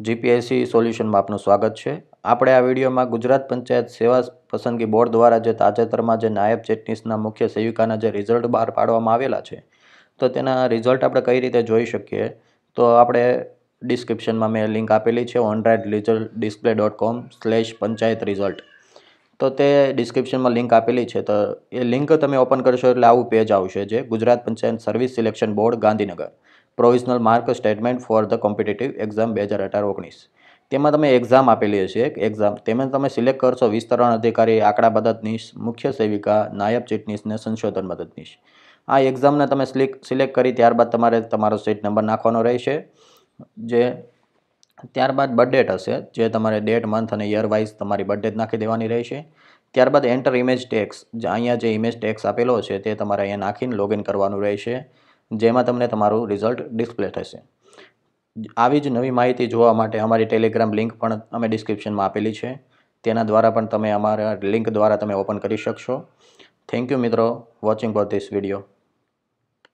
GPSC સોલ્યુશનમાં આપનું સ્વાગત છે। આપણે આ વિડીયોમાં ગુજરાત પંચાયત સેવા પસંદગી બોર્ડ દ્વારા જે તાજેતરમાં જે નાયબ ચેટનીસના મુખ્ય સેવિકાના જે રિઝલ્ટ બહાર પાડવામાં આવેલા છે, તો તેના રિઝલ્ટ આપણે કઈ રીતે જોઈ શકીએ, તો આપણે ડિસ્ક્રિપ્શનમાં મેં લિંક આપેલી છે onridelizarddisplay.com/panchayat result। તો તે ડિસ્ક્રિપ્શનમાં લિંક આપેલી છે, તો એ લિંક તમે ઓપન કરશો એટલે આવું પેજ આવશે, જે Gujarat panchayat service selection board Gandhinagar provisional mark statement for the competitive exam 2018-19। તેમાં તમે એક્ઝામ આપેલી હશે, એક એક્ઝામ તેમાં તમે સિલેક્ટ કરશો વિસ્તરણ અધિકારી, આંકડા મદદનીશ, મુખ્ય સેવિકા, નાયબ ચીટનીશ ને સંશોધન મદદનીશ। આ એક્ઝામને તમે સિલેક્ટ કરી ત્યારબાદ તમારે તમારો સીટ નંબર નાખવાનો રહેશે। જે ત્યારબાદ બર્થડેટ હશે, જે તમારે ડેટ, મંથ અને યર વાઇઝ તમારી બર્થડેટ નાખી દેવાની રહેશે। ત્યારબાદ એન્ટર ઇમેજ ટેક્સ, અહીંયા જે ઇમેજ ટેક્સ આપેલો છે તે તમારે અહીંયા નાખીને લોગિન કરવાનું રહેશે, જેમાં તમને તમારું રિઝલ્ટ ડિસ્પ્લે થશે। આવી જ નવી માહિતી જોવા માટે અમારી ટેલિગ્રામ લિંક પણ અમે ડિસ્ક્રિપ્શનમાં આપેલી છે, તેના દ્વારા પણ તમે અમારા લિંક દ્વારા તમે ઓપન કરી શકશો। થેન્ક યુ મિત્રો, વોચિંગ ફોર ધીસ વિડીયો।